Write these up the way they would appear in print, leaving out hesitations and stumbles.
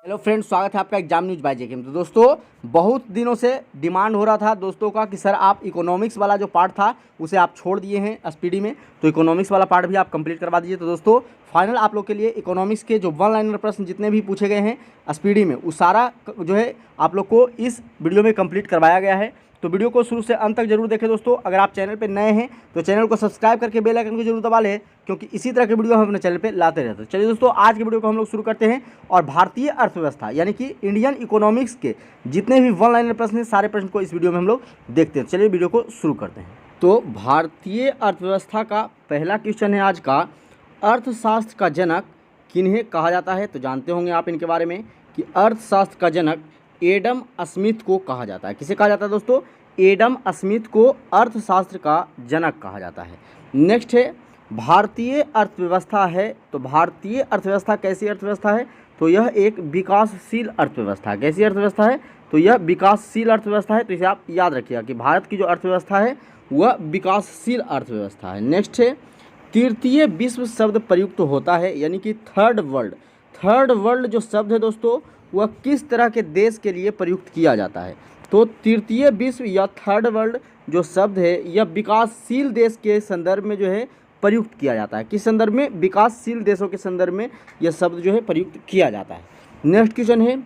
Hello friends, स्वागत है आपका एग्जाम न्यूज बाय जेके में। तो दोस्तों, बहुत दिनों से डिमांड हो रहा था दोस्तों का कि सर आप इकोनॉमिक्स वाला जो पार्ट था उसे आप छोड़ दिए हैं एसपीडी में, तो इकोनॉमिक्स वाला पार्ट भी आप कंप्लीट करवा दीजिए। तो दोस्तों फाइनल आप लोग के लिए इकोनॉमिक्स के जो वन लाइनर प्रश्न जितने भी पूछे गए हैं एसपीडी में, वो सारा जो है आप लोग को इस वीडियो में कंप्लीट करवाया गया है। तो वीडियो को शुरू से अंत तक जरूर देखें दोस्तों। अगर आप चैनल पे नए हैं तो चैनल को सब्सक्राइब करके बेल आइकन को जरूर दबा लें, क्योंकि इसी तरह के वीडियो हम अपने चैनल पे लाते रहते हैं। चलिए दोस्तों, आज के वीडियो को हम लोग शुरू करते हैं और भारतीय अर्थव्यवस्था यानी कि इंडियन इकोनॉमिक्स के जितने भी वन लाइनर प्रश्न हैं सारे प्रश्न को इस वीडियो में हम लोग देखते हैं। चलिए वीडियो को शुरू करते हैं। तो भारतीय अर्थव्यवस्था का पहला क्वेश्चन है आज का, अर्थशास्त्र का जनक किन्हें कहा जाता है? तो जानते होंगे आप इनके बारे में कि अर्थशास्त्र का जनक एडम स्मिथ को कहा जाता है। किसे कहा जाता है दोस्तों? एडम स्मिथ को अर्थशास्त्र का जनक कहा जाता है। नेक्स्ट है भारतीय अर्थव्यवस्था है। तो भारतीय अर्थव्यवस्था कैसी अर्थव्यवस्था है? तो यह एक विकासशील अर्थव्यवस्था है। कैसी अर्थव्यवस्था है? तो यह विकासशील अर्थव्यवस्था है। तो इसे आप याद रखिएगा कि भारत की जो अर्थव्यवस्था है वह विकासशील अर्थव्यवस्था है। नेक्स्ट है तृतीय विश्व शब्द प्रयुक्त होता है, यानी कि थर्ड वर्ल्ड। थर्ड वर्ल्ड जो शब्द है दोस्तों वह किस तरह के देश के लिए प्रयुक्त किया जाता है? तो तृतीय विश्व या थर्ड वर्ल्ड जो शब्द है यह विकासशील देश के संदर्भ में जो है प्रयुक्त किया जाता है। किस संदर्भ में? विकासशील देशों के संदर्भ में यह शब्द जो है प्रयुक्त किया जाता है। नेक्स्ट क्वेश्चन है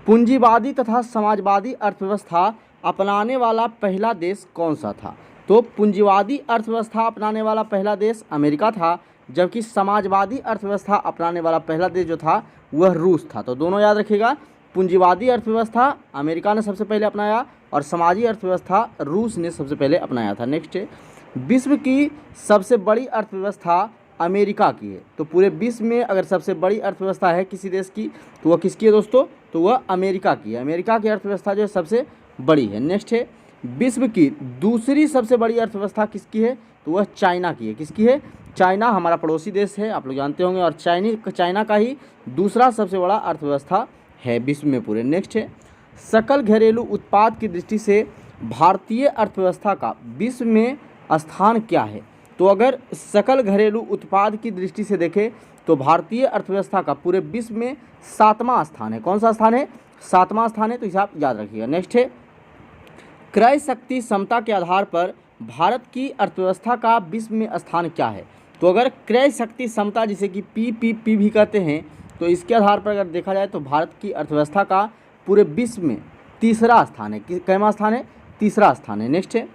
पूंजीवादी तथा समाजवादी अर्थव्यवस्था अपनाने वाला पहला देश कौन सा था? तो पूंजीवादी अर्थव्यवस्था अपनाने वाला पहला देश अमेरिका था, जबकि समाजवादी अर्थव्यवस्था अपनाने वाला पहला देश जो था वह रूस था। तो दोनों याद रखिएगा, पूंजीवादी अर्थव्यवस्था अमेरिका ने सबसे पहले अपनाया और समाजी अर्थव्यवस्था रूस ने सबसे पहले अपनाया था। नेक्स्ट है विश्व की सबसे बड़ी अर्थव्यवस्था अमेरिका की है। तो पूरे विश्व में अगर सबसे बड़ी अर्थव्यवस्था है किसी देश की तो वह किसकी है दोस्तों? तो वह अमेरिका की है। अमेरिका की अर्थव्यवस्था जो है सबसे बड़ी है। नेक्स्ट है विश्व की दूसरी सबसे बड़ी अर्थव्यवस्था किसकी है? तो वह चाइना की है। किसकी है? चाइना हमारा पड़ोसी देश है, आप लोग जानते होंगे, और चाइना का ही दूसरा सबसे बड़ा अर्थव्यवस्था है विश्व में पूरे। नेक्स्ट है सकल घरेलू उत्पाद की दृष्टि से भारतीय अर्थव्यवस्था का विश्व में स्थान क्या है? तो अगर सकल घरेलू उत्पाद की दृष्टि से देखें तो भारतीय अर्थव्यवस्था का पूरे विश्व में 7वां स्थान है। कौन सा स्थान है? 7वां स्थान है। तो इसे आप याद रखिएगा। नेक्स्ट है क्रय शक्ति क्षमता के आधार पर भारत की अर्थव्यवस्था का विश्व में स्थान क्या है? तो अगर क्रय शक्ति क्षमता जिसे कि पीपीपी भी कहते हैं, तो इसके आधार पर अगर देखा जाए तो भारत की अर्थव्यवस्था का पूरे विश्व में तीसरा स्थान है। कितना स्थान है? तीसरा स्थान है। नेक्स्ट है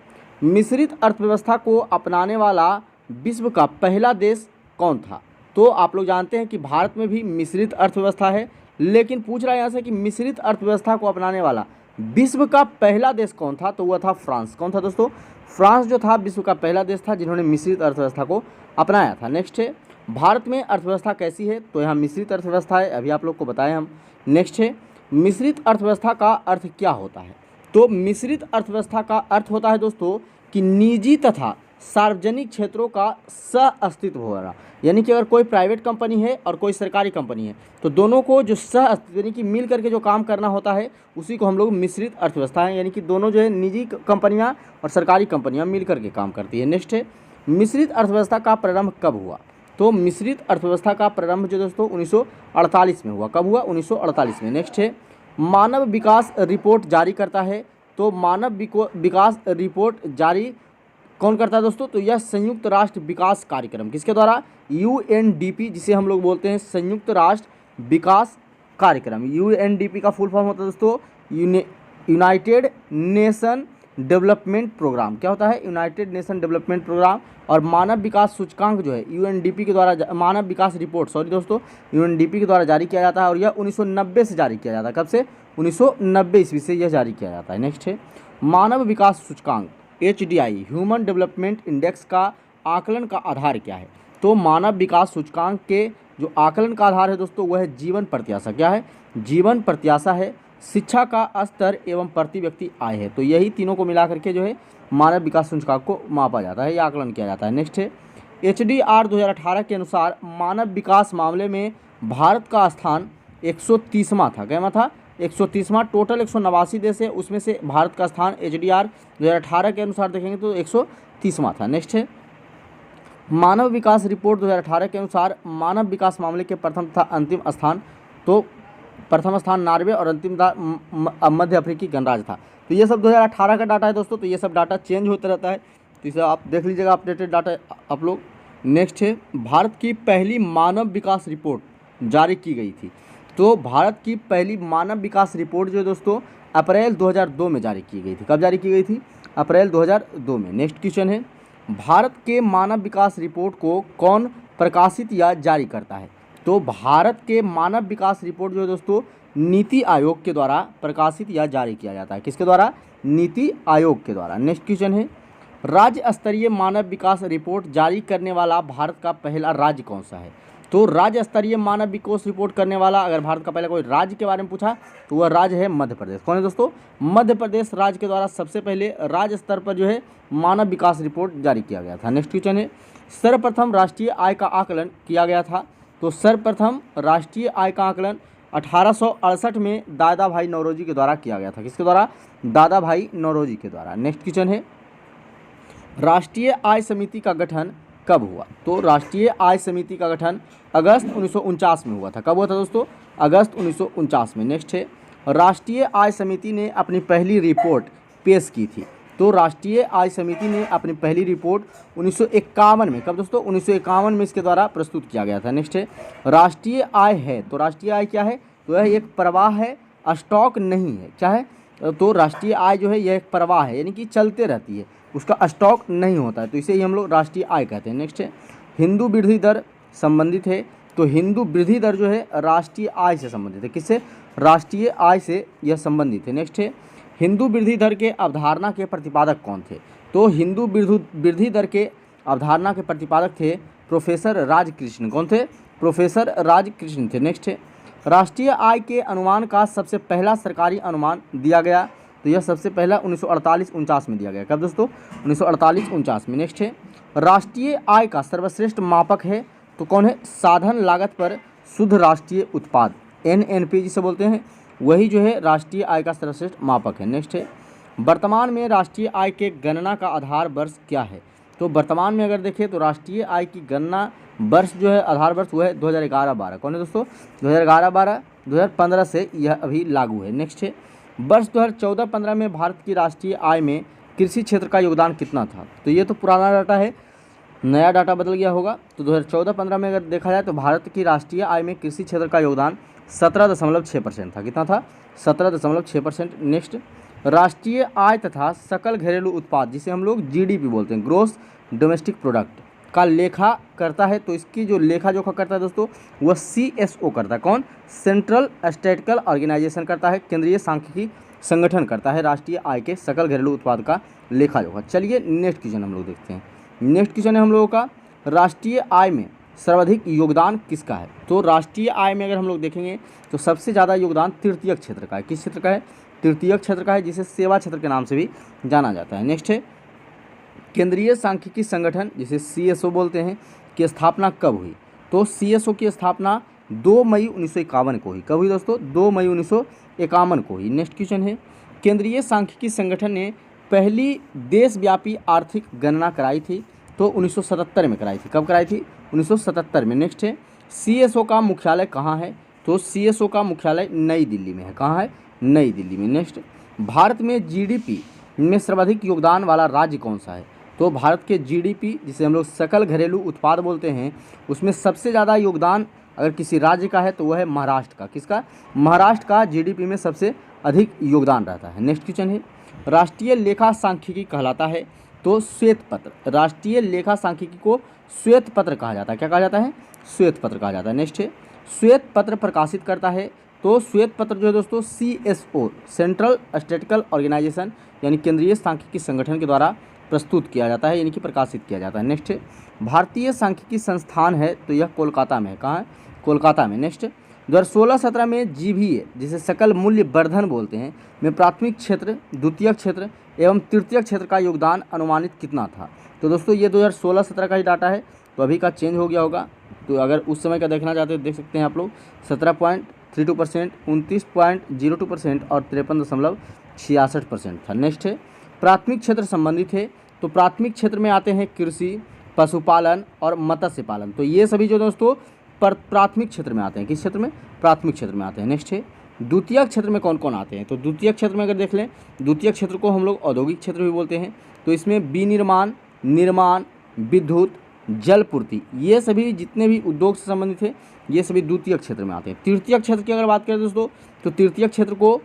मिश्रित अर्थव्यवस्था को अपनाने वाला विश्व का पहला देश कौन था? तो आप लोग जानते हैं कि भारत में भी मिश्रित अर्थव्यवस्था है, लेकिन पूछ रहा है यहाँ से कि मिश्रित अर्थव्यवस्था को अपनाने वाला विश्व का पहला देश कौन था? तो वह था फ्रांस। कौन था दोस्तों? फ्रांस जो था विश्व का पहला देश था जिन्होंने मिश्रित अर्थव्यवस्था को अपनाया था। नेक्स्ट है भारत में अर्थव्यवस्था कैसी है? तो यहाँ मिश्रित अर्थव्यवस्था है, अभी आप लोग को बताएं हम। नेक्स्ट है मिश्रित अर्थव्यवस्था का अर्थ क्या होता है? तो मिश्रित अर्थव्यवस्था का अर्थ होता है दोस्तों कि निजी तथा सार्वजनिक क्षेत्रों का सह-अस्तित्व हो रहा, यानी कि अगर कोई प्राइवेट कंपनी है और कोई सरकारी कंपनी है तो दोनों को जो सह-अस्तित्व यानी कि मिल करके जो काम करना होता है उसी को हम लोग मिश्रित अर्थव्यवस्था है, यानी कि दोनों जो है निजी कंपनियां और सरकारी कंपनियां मिल करके काम करती है। नेक्स्ट है मिश्रित अर्थव्यवस्था का प्रारंभ कब हुआ? तो मिश्रित अर्थव्यवस्था का प्रारंभ जो दोस्तों 1948 में हुआ। कब हुआ? 1948 में। नेक्स्ट है मानव विकास रिपोर्ट जारी करता है। तो मानव विकास रिपोर्ट जारी कौन करता है दोस्तों? तो यह संयुक्त राष्ट्र विकास कार्यक्रम किसके द्वारा? यूएनडीपी, जिसे हम लोग बोलते हैं संयुक्त राष्ट्र विकास कार्यक्रम। यूएनडीपी का फुल फॉर्म होता है दोस्तों यूनाइटेड नेशन डेवलपमेंट प्रोग्राम। क्या होता है? United nation development programme. और मानव विकास सूचकांक जो है यूएनडीपी के द्वारा, मानव विकास रिपोर्ट दोस्तों यूएनडीपी के द्वारा जारी किया जाता है, और यह 1990 से जारी किया जाता है। कब से? 1990 ईस्वी से यह जारी किया जाता है। नेक्स्ट है मानव विकास सूचकांक HDI ह्यूमन डेवलपमेंट इंडेक्स का आकलन का आधार क्या है? तो मानव विकास सूचकांक के जो आकलन का आधार है दोस्तों वह है जीवन प्रत्याशा। क्या है? जीवन प्रत्याशा है, शिक्षा का स्तर एवं प्रति व्यक्ति आय है। तो यही तीनों को मिला करके जो है मानव विकास सूचकांक को मापा जाता है या आकलन किया जाता है। नेक्स्ट है HDR 2018 के अनुसार मानव विकास मामले में भारत का स्थान 130वां था। क्या था? 130वां। टोटल 189 देश है, उसमें से भारत का स्थान HDR 2018 के अनुसार देखेंगे तो 130वां था। नेक्स्ट है मानव विकास रिपोर्ट 2018 के अनुसार मानव विकास मामले के प्रथम तथा अंतिम स्थान तो प्रथम स्थान नॉर्वे और अंतिम मध्य अफ्रीकी गणराज्य था। तो ये सब 2018 का डाटा है दोस्तों। तो ये सब डाटा चेंज होता रहता है, तो इसे आप देख लीजिएगा, अपडेटेड डाटा आप लोग। नेक्स्ट है, भारत की पहली मानव विकास रिपोर्ट जारी की गई थी। तो भारत की पहली मानव विकास रिपोर्ट जो है दोस्तों अप्रैल 2002 में जारी की गई थी। कब जारी की गई थी? अप्रैल 2002 में। नेक्स्ट क्वेश्चन है, भारत के मानव विकास रिपोर्ट को कौन प्रकाशित या जारी करता है? तो भारत के मानव विकास रिपोर्ट जो है दोस्तों नीति आयोग के द्वारा प्रकाशित या जारी किया जाता है। किसके द्वारा? नीति आयोग के द्वारा। नेक्स्ट क्वेश्चन है, राज्य स्तरीय मानव विकास रिपोर्ट जारी करने वाला भारत का पहला राज्य कौन सा है? तो राज्य स्तरीय मानव विकास रिपोर्ट करने वाला अगर भारत का पहला कोई राज्य के बारे में पूछा तो वह राज्य है मध्य प्रदेश। कौन है दोस्तों? मध्य प्रदेश राज्य के द्वारा सबसे पहले राज्य स्तर पर जो है मानव विकास रिपोर्ट जारी किया गया था। नेक्स्ट क्वेश्चन है, सर्वप्रथम राष्ट्रीय आय का आकलन किया गया था। तो सर्वप्रथम राष्ट्रीय आय का आकलन 1868 में दादा भाई नौरोजी के द्वारा किया गया था। किसके द्वारा? दादा भाई नौरोजी के द्वारा। नेक्स्ट क्वेश्चन है, राष्ट्रीय आय समिति का गठन कब हुआ? तो राष्ट्रीय आय समिति का गठन अगस्त 1949 में हुआ था। कब हुआ था दोस्तों? अगस्त 1949 में। नेक्स्ट है, राष्ट्रीय आय समिति ने अपनी पहली रिपोर्ट पेश की थी। तो राष्ट्रीय आय समिति ने अपनी पहली रिपोर्ट 1951 में, कब दोस्तों? 1951 में इसके द्वारा प्रस्तुत किया गया था। नेक्स्ट है, राष्ट्रीय आय है। तो राष्ट्रीय आय क्या है? तो यह एक प्रवाह है, स्टॉक नहीं है। क्या है? तो राष्ट्रीय आय जो है यह एक प्रवाह है, यानी कि चलते रहती है, उसका स्टॉक नहीं होता है, तो इसे ही हम लोग राष्ट्रीय आय कहते हैं। नेक्स्ट है, हिंदू वृद्धि दर संबंधित है। तो हिंदू वृद्धि दर जो है राष्ट्रीय आय से संबंधित है। किससे? राष्ट्रीय आय से यह संबंधित है। नेक्स्ट है, हिंदू वृद्धि दर के अवधारणा के प्रतिपादक कौन थे? तो हिंदू वृद्धि दर के अवधारणा के प्रतिपादक थे प्रोफेसर राजकृष्ण। कौन थे? प्रोफेसर राजकृष्ण थे। नेक्स्ट है, राष्ट्रीय आय के अनुमान का सबसे पहला सरकारी अनुमान दिया गया। तो यह सबसे पहला 1948-49 में दिया गया। कब दोस्तों? 1948-49 में। नेक्स्ट है, राष्ट्रीय आय का सर्वश्रेष्ठ मापक है। तो कौन है? साधन लागत पर शुद्ध राष्ट्रीय उत्पाद, NNP जिसे बोलते हैं, वही जो है राष्ट्रीय आय का सर्वश्रेष्ठ मापक है। नेक्स्ट है, वर्तमान में राष्ट्रीय आय के गणना का आधार वर्ष क्या है? तो वर्तमान में अगर देखें तो राष्ट्रीय आय की गणना वर्ष जो है, आधार वर्ष वो है 2011-12। कौन है दोस्तों? 2011-12। 2015 से यह अभी लागू है। नेक्स्ट है, वर्ष 2014-15 में भारत की राष्ट्रीय आय में कृषि क्षेत्र का योगदान कितना था? तो ये तो पुराना डाटा है, नया डाटा बदल गया होगा। तो 2014-15 में अगर देखा जाए तो भारत की राष्ट्रीय आय में कृषि क्षेत्र का योगदान 17.6% था। कितना था? 17.6%। नेक्स्ट, राष्ट्रीय आय तथा सकल घरेलू उत्पाद जिसे हम लोग GDP बोलते हैं, ग्रोस डोमेस्टिक प्रोडक्ट, का लेखा करता है। तो इसकी जो लेखा जोखा करता है दोस्तों वह CSO करता है। कौन? सेंट्रल स्टैटिस्टिकल ऑर्गेनाइजेशन करता है, केंद्रीय सांख्यिकी संगठन करता है राष्ट्रीय आय के सकल घरेलू उत्पाद का लेखा जोखा। चलिए नेक्स्ट क्वेश्चन हम लोग देखते हैं। नेक्स्ट क्वेश्चन है हम लोगों का, राष्ट्रीय आय में सर्वाधिक योगदान किसका है? तो राष्ट्रीय आय में अगर हम लोग देखेंगे तो सबसे ज़्यादा योगदान तृतीयक क्षेत्र का है। किस क्षेत्र का है? तृतीयक क्षेत्र का है, जिसे सेवा क्षेत्र के नाम से भी जाना जाता है। नेक्स्ट है, केंद्रीय सांख्यिकी संगठन जिसे CSO बोलते हैं की स्थापना कब हुई? तो CSO की स्थापना 2 मई 1951 को हुई। कब हुई दोस्तों? 2 मई 1951 को हुई। नेक्स्ट क्वेश्चन है, केंद्रीय सांख्यिकी संगठन ने पहली देशव्यापी आर्थिक गणना कराई थी। तो 1977 में कराई थी। कब कराई थी? 1977 में। नेक्स्ट है, CSO का मुख्यालय कहाँ है? तो CSO का मुख्यालय नई दिल्ली में है। कहाँ है? नई दिल्ली में। नेक्स्ट, भारत में GDP में सर्वाधिक योगदान वाला राज्य कौन सा है? तो भारत के GDP जिसे हम लोग सकल घरेलू उत्पाद बोलते हैं, उसमें सबसे ज़्यादा योगदान अगर किसी राज्य का है तो वह है महाराष्ट्र का। किसका? महाराष्ट्र का GDP में सबसे अधिक योगदान रहता है। नेक्स्ट क्वेश्चन है, राष्ट्रीय लेखा सांख्यिकी कहलाता है तो श्वेत पत्र, राष्ट्रीय लेखा सांख्यिकी को श्वेत पत्र कहा जाता है। क्या कहा जाता है? श्वेत पत्र कहा जाता है। नेक्स्ट है, श्वेत पत्र प्रकाशित करता है। तो श्वेत पत्र जो है दोस्तों CSO, सेंट्रल स्टैटिस्टिकल ऑर्गेनाइजेशन यानी केंद्रीय सांख्यिकी संगठन के द्वारा प्रस्तुत किया जाता है, यानी कि प्रकाशित किया जाता है। नेक्स्ट है, भारतीय सांख्यिकी संस्थान है तो यह कोलकाता में है। कहाँ है? कोलकाता में। नेक्स्ट, 2016-17 में GVA जिसे सकल मूल्य वर्धन बोलते हैं में प्राथमिक क्षेत्र, द्वितीयक क्षेत्र एवं तृतीयक क्षेत्र का योगदान अनुमानित कितना था? तो दोस्तों ये 2016-17 का ही डाटा है, तो अभी का चेंज हो गया होगा। तो अगर उस समय का देखना चाहते हो देख सकते हैं आप लोग, 17.32%, 29.02% और 53.66% था। नेक्स्ट है, प्राथमिक क्षेत्र संबंधित है। तो प्राथमिक क्षेत्र में आते हैं कृषि, पशुपालन और मत्स्य पालन। तो ये सभी जो दोस्तों प्राथमिक क्षेत्र में आते हैं। किस क्षेत्र में? प्राथमिक क्षेत्र में आते हैं। नेक्स्ट है द्वितीयक क्षेत्र में कौन कौन आते हैं? तो द्वितीयक क्षेत्र में अगर देख लें, द्वितीयक क्षेत्र को हम लोग औद्योगिक क्षेत्र भी बोलते हैं। तो इसमें विनिर्माण, निर्माण, विद्युत, जलपूर्ति, ये सभी जितने भी उद्योग से संबंधित है ये सभी द्वितीयक क्षेत्र में आते हैं। तृतीयक क्षेत्र की अगर बात करें दोस्तों, तो तृतीयक क्षेत्र को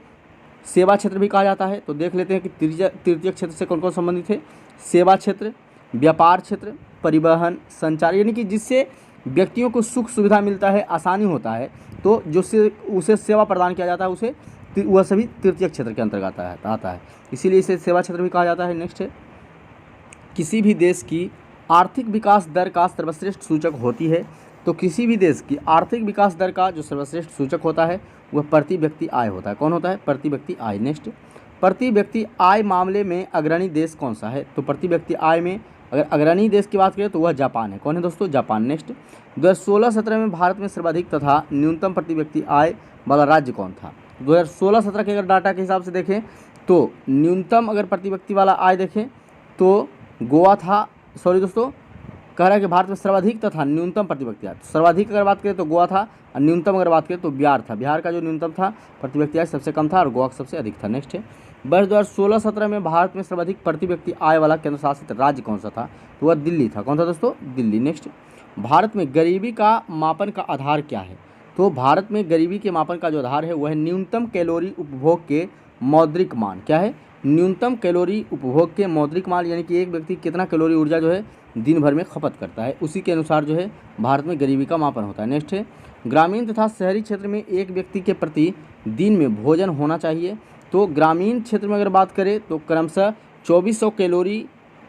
सेवा क्षेत्र भी कहा जाता है। तो देख लेते हैं कि तृतीयक क्षेत्र से कौन कौन संबंधित है। सेवा क्षेत्र, व्यापार क्षेत्र, परिवहन, संचार, यानी कि जिससे व्यक्तियों को सुख सुविधा मिलता है, आसानी होता है, तो जो से उसे सेवा प्रदान किया जाता है उसे वह सभी तृतीयक क्षेत्र के अंतर्गत आता है, इसीलिए इसे सेवा क्षेत्र भी कहा जाता है। नेक्स्ट है किसी भी देश की आर्थिक विकास दर का सर्वश्रेष्ठ सूचक होती है। तो किसी भी देश की आर्थिक विकास दर का जो सर्वश्रेष्ठ सूचक होता है वह प्रति व्यक्ति आय होता है। कौन होता है? प्रति व्यक्ति आय। नेक्स्ट प्रति व्यक्ति आय मामले में अग्रणी देश कौन सा है? तो प्रति व्यक्ति आय में अगर अग्रणी देश की बात करें तो वह जापान है। कौन है दोस्तों? जापान। नेक्स्ट 2016-17 में भारत में सर्वाधिक तथा न्यूनतम प्रति व्यक्ति आय वाला राज्य कौन था? 2016-17 के अगर डाटा के हिसाब से देखें तो न्यूनतम अगर प्रति व्यक्ति वाला आय देखें तो गोवा था, सॉरी दोस्तों, कह रहा है कि भारत में सर्वाधिक तथा न्यूनतम प्रति व्यक्ति आय। सर्वाधिक अगर बात करें तो गोवा था और न्यूनतम अगर बात करें तो बिहार था। बिहार का जो न्यूनतम था प्रति व्यक्ति आय सबसे कम था और गोवा सबसे अधिक था। नेक्स्ट है वर्ष 2016-17 में भारत में सर्वाधिक प्रति व्यक्ति आय वाला केंद्र शासित राज्य कौन सा था? तो वह दिल्ली था। कौन था दोस्तों? दिल्ली। नेक्स्ट भारत में गरीबी का मापन का आधार क्या है? तो भारत में गरीबी के मापन का जो आधार है वह है न्यूनतम कैलोरी उपभोग के मौद्रिक मान। क्या है? न्यूनतम कैलोरी उपभोग के मौद्रिक मान, यानी कि एक व्यक्ति कितना कैलोरी ऊर्जा जो है दिन भर में खपत करता है, उसी के अनुसार जो है भारत में गरीबी का मापन होता है। नेक्स्ट है ग्रामीण तथा शहरी क्षेत्र में एक व्यक्ति के प्रति दिन में भोजन होना चाहिए। तो ग्रामीण क्षेत्र में अगर बात करें तो क्रमशः 2400 कैलोरी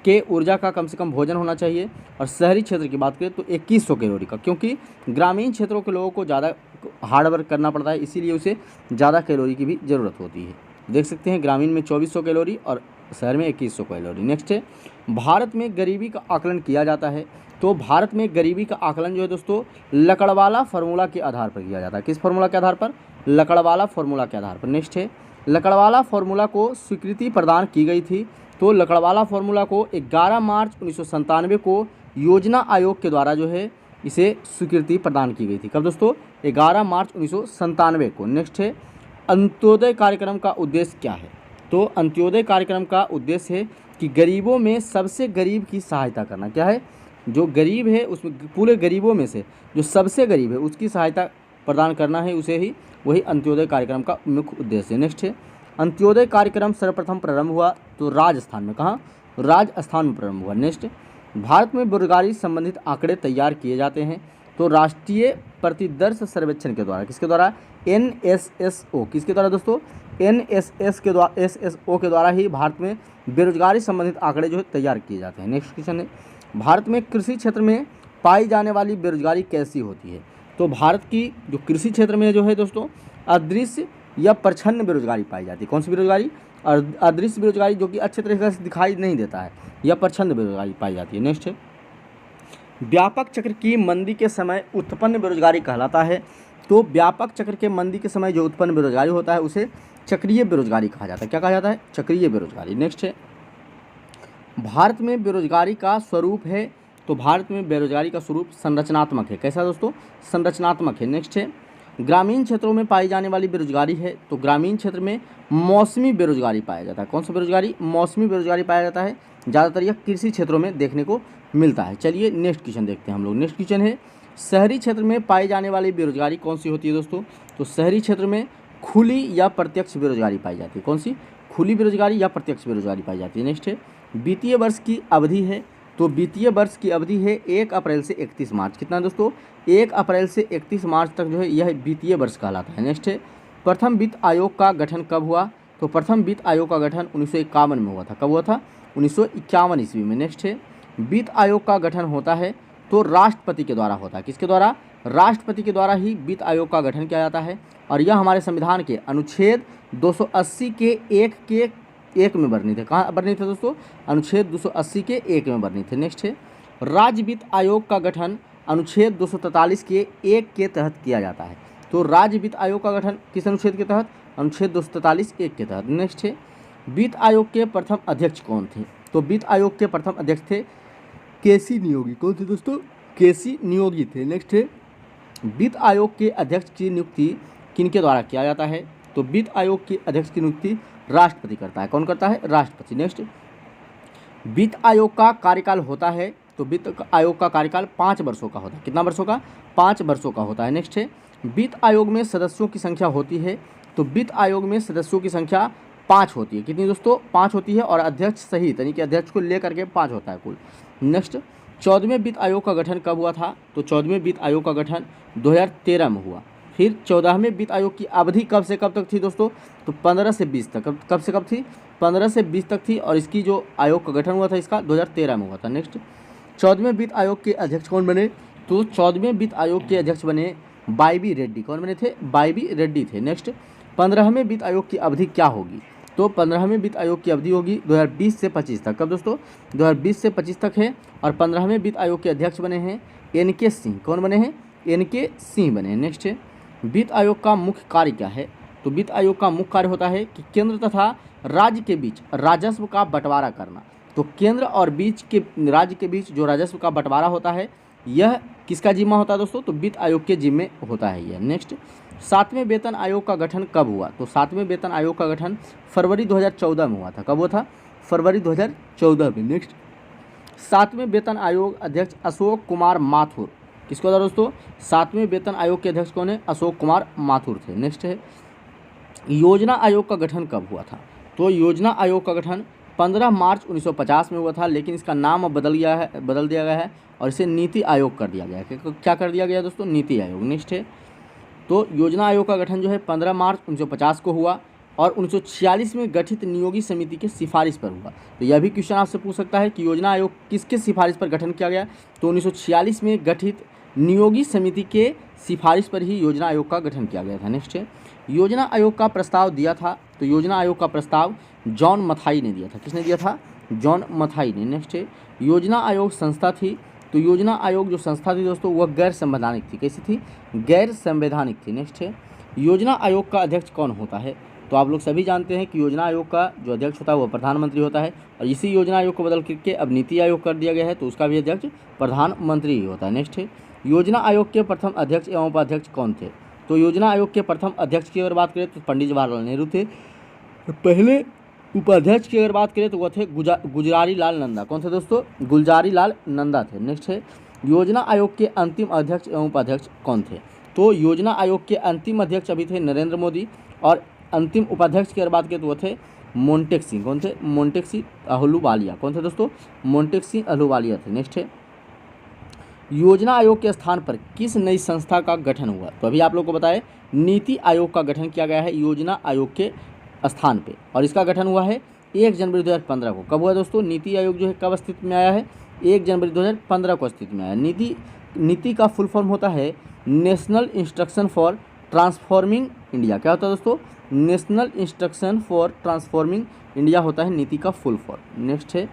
के ऊर्जा का कम से कम भोजन होना चाहिए, और शहरी क्षेत्र की बात करें तो 2100 कैलोरी का, क्योंकि ग्रामीण क्षेत्रों के लोगों को ज़्यादा हार्ड वर्क करना पड़ता है, इसीलिए उसे ज़्यादा कैलोरी की भी ज़रूरत होती है। देख सकते हैं ग्रामीण में 2400 कैलोरी और शहर में 2100 कैलोरी। नेक्स्ट है भारत में गरीबी का आकलन किया जाता है। तो भारत में गरीबी का आकलन जो है दोस्तों लकड़वाला फार्मूला के आधार पर किया जाता है। किस फार्मूला के आधार पर? लकड़वाला फार्मूला के आधार पर। नेक्स्ट है लकड़वाला फार्मूला को स्वीकृति प्रदान की गई थी। तो लकड़वाला फार्मूला को 11 मार्च 1997 को योजना आयोग के द्वारा जो है इसे स्वीकृति प्रदान की गई थी। कब दोस्तों? 11 मार्च 1997 को। नेक्स्ट है अंत्योदय कार्यक्रम का उद्देश्य क्या है? तो अंत्योदय कार्यक्रम का उद्देश्य है कि गरीबों में सबसे गरीब की सहायता करना। क्या है? जो गरीब है उसमें पूरे गरीबों में से जो सबसे गरीब है उसकी सहायता प्रदान करना है, उसे ही वही अंत्योदय कार्यक्रम का मुख्य उद्देश्य है। नेक्स्ट है अंत्योदय कार्यक्रम सर्वप्रथम प्रारंभ हुआ तो राजस्थान में। कहाँ? राजस्थान में प्रारंभ हुआ। नेक्स्ट भारत में बेरोजगारी संबंधित आंकड़े तैयार किए जाते हैं। तो राष्ट्रीय प्रतिदर्श सर्वेक्षण के द्वारा, किसके द्वारा? NSSO। किसके द्वारा दोस्तों? NSSO के द्वारा ही भारत में बेरोजगारी संबंधित आंकड़े जो है तैयार किए जाते हैं। नेक्स्ट क्वेश्चन है भारत में कृषि क्षेत्र में पाई जाने वाली बेरोजगारी कैसी होती है? तो भारत की जो कृषि क्षेत्र में जो है दोस्तों अदृश्य या प्रच्छन्न बेरोजगारी पाई जाती है। कौन सी बेरोजगारी? और अदृश्य बेरोजगारी, जो कि अच्छे तरीके से दिखाई नहीं देता है, या प्रच्छन्न बेरोजगारी पाई जाती है। नेक्स्ट है व्यापक चक्र की मंदी के समय उत्पन्न बेरोजगारी कहलाता है। तो व्यापक चक्र के मंदी के समय जो उत्पन्न बेरोजगारी होता है उसे चक्रीय बेरोजगारी कहा जाता है। क्या कहा जाता है? चक्रीय बेरोजगारी। नेक्स्ट है भारत में बेरोजगारी का स्वरूप है। तो भारत में बेरोजगारी का स्वरूप संरचनात्मक है। कैसा दोस्तों? संरचनात्मक है। नेक्स्ट है ग्रामीण क्षेत्रों में पाई जाने वाली बेरोजगारी है। तो ग्रामीण क्षेत्र में मौसमी बेरोजगारी पाया जाता है। कौन सा बेरोजगारी? मौसमी बेरोजगारी पाया जाता है। ज़्यादातर यह कृषि क्षेत्रों में देखने को मिलता है। चलिए नेक्स्ट क्वेश्चन देखते हैं हम लोग। नेक्स्ट क्वेश्चन है शहरी क्षेत्र में पाई जाने वाली बेरोजगारी कौन सी होती है दोस्तों? तो शहरी क्षेत्र में खुली या प्रत्यक्ष बेरोजगारी पाई जाती है। कौन सी? खुली बेरोजगारी या प्रत्यक्ष बेरोजगारी पाई जाती है। नेक्स्ट है वित्तीय वर्ष की अवधि है। तो वित्तीय वर्ष की अवधि है 1 अप्रैल से 31 मार्च। कितना दोस्तों? 1 अप्रैल से 31 मार्च तक जो है यह वित्तीय वर्ष कहलाता है। नेक्स्ट है प्रथम वित्त आयोग का गठन कब हुआ? तो प्रथम वित्त आयोग का गठन 1951 में हुआ था। कब हुआ था? 1951 ईस्वी में। नेक्स्ट है वित्त आयोग का गठन होता है तो राष्ट्रपति के द्वारा होता है। किसके द्वारा? राष्ट्रपति के द्वारा ही वित्त आयोग का गठन किया जाता है, और यह हमारे संविधान के अनुच्छेद 280 के 1 में वर्णित है। कहाँ वर्णित है दोस्तों? अनुच्छेद 280 के 1 में वर्णित है। नेक्स्ट है राज्य वित्त आयोग का गठन अनुच्छेद 243 के 1 के तहत किया जाता है। तो राज्य वित्त आयोग का गठन किस अनुच्छेद के तहत? अनुच्छेद 243 1 के तहत। नेक्स्ट है वित्त आयोग के प्रथम अध्यक्ष कौन थे? तो वित्त आयोग के प्रथम अध्यक्ष थे केसी नियोगी। कौन थे दोस्तों? केसी नियोगी थे। नेक्स्ट है वित्त आयोग के अध्यक्ष की नियुक्ति किनके द्वारा किया जाता है? तो वित्त आयोग के अध्यक्ष की नियुक्ति राष्ट्रपति करता है। कौन करता है? राष्ट्रपति। नेक्स्ट, वित्त आयोग का कार्यकाल होता है, तो वित्त आयोग का कार्यकाल 5 वर्षों का होता है। कितना वर्षों का? 5 वर्षों का होता है। नेक्स्ट है, वित्त आयोग में सदस्यों की संख्या होती है, तो वित्त आयोग में सदस्यों की संख्या 5 होती है। कितनी दोस्तों? 5 होती है, और अध्यक्ष सहित यानी कि अध्यक्ष को लेकर के 5 होता है कुल। नेक्स्ट, 14वें वित्त आयोग का गठन कब हुआ था? तो 14वें वित्त आयोग का गठन 2013 में हुआ। फिर 14वें वित्त आयोग की अवधि कब से कब तक थी दोस्तों? तो 15 से 20 तक। कब से कब थी? 15 से 20 तक थी, और इसकी जो आयोग का गठन हुआ था इसका 2013 में हुआ था। नेक्स्ट, 14वें वित्त आयोग के अध्यक्ष कौन बने? तो 14वें वित्त आयोग के अध्यक्ष बने वाई.बी. रेड्डी। कौन बने थे? वाई.बी. रेड्डी थे। नेक्स्ट, 15वें वित्त आयोग की अवधि क्या होगी? तो 15वें वित्त आयोग की अवधि होगी 2020 से 25 तक। कब दोस्तों? 2020 से 25 तक है, और 15वें वित्त आयोग के अध्यक्ष बने हैं एन.के. सिंह। कौन बने हैं? एन.के. सिंह बने हैं। नेक्स्ट है, वित्त आयोग का मुख्य कार्य क्या है? तो वित्त आयोग का मुख्य कार्य होता है कि केंद्र तथा राज्य के बीच राजस्व का बंटवारा करना। तो केंद्र और राज्य के बीच जो राजस्व का बंटवारा होता है, यह किसका जिम्मा होता है दोस्तों? तो वित्त आयोग के जिम्मे होता है यह। नेक्स्ट, 7वें वेतन आयोग का गठन कब हुआ? तो 7वें वेतन आयोग का गठन फरवरी 2014 में हुआ था। कब हुआ था? फरवरी 2014 में। नेक्स्ट, 7वें वेतन आयोग अध्यक्ष अशोक कुमार माथुर। किसको था दोस्तों? 7वें वेतन आयोग के अध्यक्ष कौन है? अशोक कुमार माथुर थे। नेक्स्ट है, योजना आयोग का गठन कब हुआ था? तो योजना आयोग का गठन 15 मार्च 1950 में हुआ था, लेकिन इसका नाम अब बदल दिया गया है और इसे नीति आयोग कर दिया गया है। क्या कर दिया गया दोस्तों? नीति आयोग। नेक्स्ट है, तो योजना आयोग का गठन जो है 15 मार्च 1950 को हुआ, और 1946 में गठित नियोगी समिति के सिफारिश पर हुआ। तो यह भी क्वेश्चन आपसे पूछ सकता है कि योजना आयोग किसके सिफारिश पर गठन किया गया? तो 1946 में गठित नियोगी समिति के सिफारिश पर ही योजना आयोग का गठन किया गया था। नेक्स्ट है, योजना आयोग का प्रस्ताव दिया था, तो योजना आयोग का प्रस्ताव जॉन मथाई ने दिया था। किसने दिया था? जॉन मथाई ने। नेक्स्ट है, योजना आयोग संस्था थी, तो योजना आयोग जो संस्था थी दोस्तों वह गैर संवैधानिक थी। कैसी थी? गैर संवैधानिक थी। नेक्स्ट है, योजना आयोग का अध्यक्ष कौन होता है? तो आप लोग सभी जानते हैं कि योजना आयोग का जो अध्यक्ष होता है वह प्रधानमंत्री होता है, और इसी योजना आयोग को बदल करके अब नीति आयोग कर दिया गया है, तो उसका भी अध्यक्ष प्रधानमंत्री ही होता है। नेक्स्ट है, योजना आयोग के प्रथम अध्यक्ष एवं उपाध्यक्ष कौन थे? तो योजना आयोग के प्रथम अध्यक्ष की अगर बात करें तो पंडित जवाहरलाल नेहरू थे। पहले उपाध्यक्ष की अगर बात करें तो वह थे गुलजारी लाल नंदा। कौन थे दोस्तों? गुलजारी लाल नंदा थे। नेक्स्ट है, योजना आयोग के अंतिम अध्यक्ष एवं उपाध्यक्ष कौन थे? तो योजना आयोग के अंतिम अध्यक्ष अभी थे नरेंद्र मोदी, और अंतिम उपाध्यक्ष की अगर बात करें तो वो थे मोंटेक सिंह। कौन थे? मोंटेक सिंह अहलूवालिया। कौन थे दोस्तों? मोंटेक सिंह अहलूवालिया थे। नेक्स्ट है, योजना आयोग के स्थान पर किस नई संस्था का गठन हुआ? तो अभी आप लोग को बताएं, नीति आयोग का गठन किया गया है योजना आयोग के स्थान पे, और इसका गठन हुआ है 1 जनवरी 2015 को। कब हुआ दोस्तों? नीति आयोग जो है कब अस्तित्व में आया है? 1 जनवरी 2015 को अस्तित्व में आया। नीति का फुल फॉर्म होता है national instruction for transforming India. क्या होता है दोस्तों? National instruction for transforming India होता है नीति का फुल फॉर्म। नेक्स्ट है,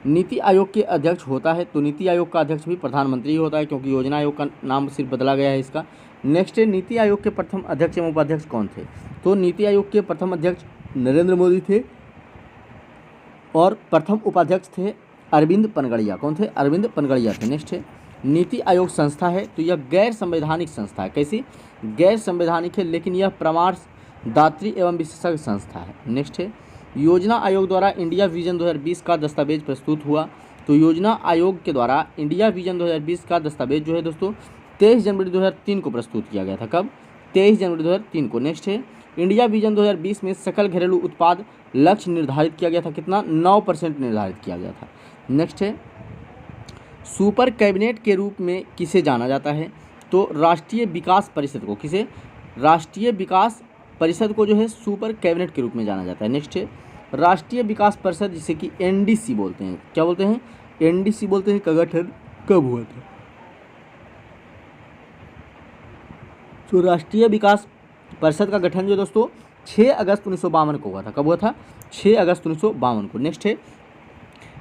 नीति आयोग के अध्यक्ष होता है, तो नीति आयोग का अध्यक्ष भी प्रधानमंत्री होता है, क्योंकि योजना आयोग का नाम सिर्फ बदला गया है इसका। नेक्स्ट है, नीति आयोग के प्रथम अध्यक्ष एवं उपाध्यक्ष कौन थे? तो नीति आयोग के प्रथम अध्यक्ष नरेंद्र मोदी थे, और प्रथम उपाध्यक्ष थे अरविंद पनगड़िया। कौन थे? अरविंद पनगड़िया थे। नेक्स्ट है, नीति आयोग संस्था है, तो यह गैर संवैधानिक संस्था है। कैसी? गैर संवैधानिक है, लेकिन यह परामर्शदात्री एवं विशेषज्ञ संस्था है। नेक्स्ट है, योजना आयोग द्वारा इंडिया विजन 2020 का दस्तावेज प्रस्तुत हुआ, तो योजना आयोग के द्वारा इंडिया विजन 2020 का दस्तावेज जो है दोस्तों 23 जनवरी 2003 को प्रस्तुत किया गया था। कब? 23 जनवरी 2003 को। नेक्स्ट है, इंडिया विजन 2020 में सकल घरेलू उत्पाद लक्ष्य निर्धारित किया गया था। कितना? 9% निर्धारित किया गया था। नेक्स्ट है, सुपर कैबिनेट के रूप में किसे जाना जाता है? तो राष्ट्रीय विकास परिषद को। किसे? राष्ट्रीय विकास परिषद को जो है सुपर कैबिनेट के रूप में जाना जाता है। नेक्स्ट है, राष्ट्रीय विकास परिषद जिसे कि एनडीसी बोलते हैं। क्या बोलते हैं? एनडीसी बोलते हैं। का गठन कब हुआ था? तो राष्ट्रीय विकास परिषद का गठन जो दोस्तों 6 अगस्त 1952 को हुआ था। कब हुआ था? 6 अगस्त 1952 को। नेक्स्ट है,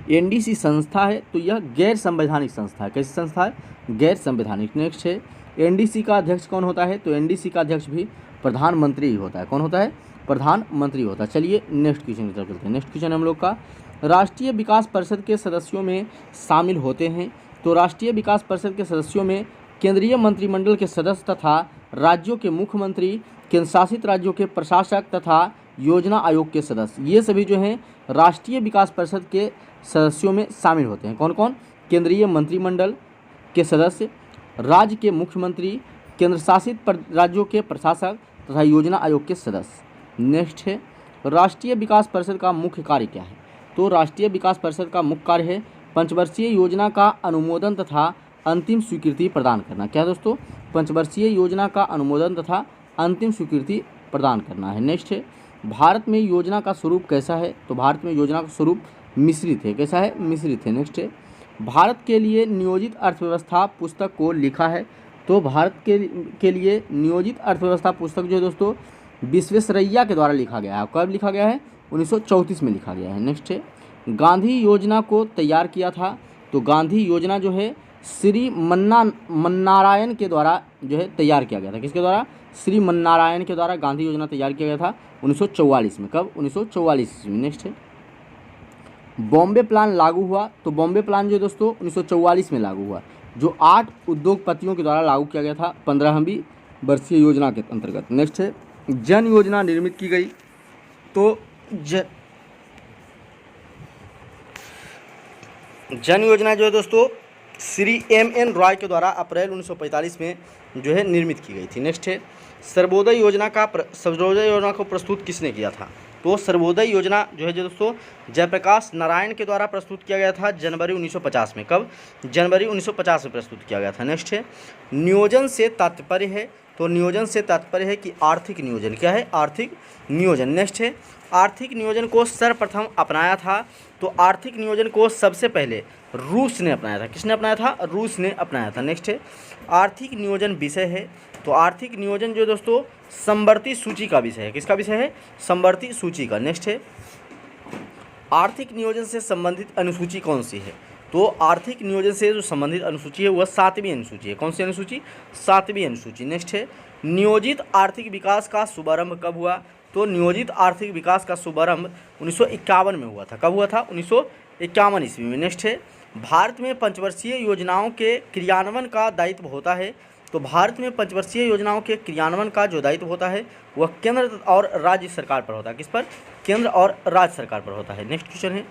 एनडीसी संस्था है, तो यह गैर संवैधानिक संस्था है। कैसी संस्था है? गैर संवैधानिक। नेक्स्ट है, एनडीसी का अध्यक्ष कौन होता है? तो एनडीसी का अध्यक्ष भी प्रधानमंत्री ही होता है। कौन होता है? प्रधानमंत्री होता है। चलिए नेक्स्ट क्वेश्चन की तरफ चलते हैं। नेक्स्ट क्वेश्चन हम लोग का, राष्ट्रीय विकास परिषद के सदस्यों में शामिल होते हैं, तो राष्ट्रीय विकास परिषद के सदस्यों में केंद्रीय मंत्रिमंडल के सदस्य तथा राज्यों के मुख्यमंत्री, केंद्र शासित राज्यों के प्रशासक तथा योजना आयोग के सदस्य, ये सभी जो हैं राष्ट्रीय विकास परिषद के सदस्यों में शामिल होते हैं। कौन कौन? केंद्रीय मंत्रिमंडल के सदस्य, राज्य के मुख्यमंत्री, केंद्र शासित राज्यों के प्रशासक तथा योजना आयोग के सदस्य। नेक्स्ट है, राष्ट्रीय विकास परिषद का मुख्य कार्य क्या है? तो राष्ट्रीय विकास परिषद का मुख्य कार्य है पंचवर्षीय योजना का अनुमोदन तथा अंतिम स्वीकृति प्रदान करना। क्या दोस्तों? पंचवर्षीय योजना का अनुमोदन तथा अंतिम स्वीकृति प्रदान करना है। नेक्स्ट है, भारत में योजना का स्वरूप कैसा है? तो भारत में योजना का स्वरूप मिश्रित है। कैसा है? मिश्रित है। नेक्स्ट है, भारत के लिए नियोजित अर्थव्यवस्था पुस्तक को लिखा है। तो भारत के लिए नियोजित अर्थव्यवस्था पुस्तक जो है दोस्तों विश्वेश्वरैया के द्वारा लिखा गया है। कब लिखा गया है? 1934 में लिखा गया है। नेक्स्ट है, गांधी योजना को तैयार किया था। तो गांधी योजना जो है श्री मन्नारायण के द्वारा जो है तैयार किया गया था। किसके द्वारा? श्री मन्नारायण के द्वारा गांधी योजना तैयार किया गया था 1944 में। कब? 1944 में। नेक्स्ट है, बॉम्बे प्लान लागू हुआ। तो बॉम्बे प्लान जो है दोस्तों 1944 में लागू हुआ, जो 8 उद्योगपतियों के द्वारा लागू किया गया था 15वीं वर्षीय योजना के अंतर्गत। नेक्स्ट है, जन योजना निर्मित की गई। तो जन योजना जो है दोस्तों श्री M.N. रॉय के द्वारा अप्रैल 1945 में जो है निर्मित की गई थी। नेक्स्ट है, सर्वोदय योजना को प्रस्तुत किसने किया था? तो सर्वोदय योजना जो है दोस्तों जयप्रकाश नारायण के द्वारा प्रस्तुत किया गया था जनवरी 1950 में। कब? जनवरी 1950 में प्रस्तुत किया गया था। नेक्स्ट है, नियोजन से तात्पर्य है। तो नियोजन से तात्पर्य है कि आर्थिक नियोजन। क्या है? आर्थिक नियोजन। नेक्स्ट है, आर्थिक नियोजन को सर्वप्रथम अपनाया था। तो आर्थिक नियोजन को सबसे पहले रूस ने अपनाया था। किसने अपनाया था? रूस ने अपनाया था। नेक्स्ट है, आर्थिक नियोजन विषय है। तो आर्थिक नियोजन जो दोस्तों समवर्ती सूची का विषय है। किसका विषय है? समवर्ती सूची का। नेक्स्ट है, आर्थिक नियोजन से संबंधित अनुसूची कौन सी है? तो आर्थिक नियोजन से जो संबंधित अनुसूची है वह 7वीं अनुसूची है। कौन सी अनुसूची? 7वीं अनुसूची। नेक्स्ट है, नियोजित आर्थिक विकास का शुभारंभ कब हुआ? तो नियोजित आर्थिक विकास का शुभारंभ 1951 में हुआ था। कब हुआ था? 1951 ईस्वी में। नेक्स्ट है, भारत में पंचवर्षीय योजनाओं के क्रियान्वयन का दायित्व होता है। तो भारत में पंचवर्षीय योजनाओं के क्रियान्वयन का जो दायित्व होता है वह केंद्र और राज्य सरकार पर होता है। किस पर? केंद्र और राज्य सरकार पर होता है। नेक्स्ट क्वेश्चन है,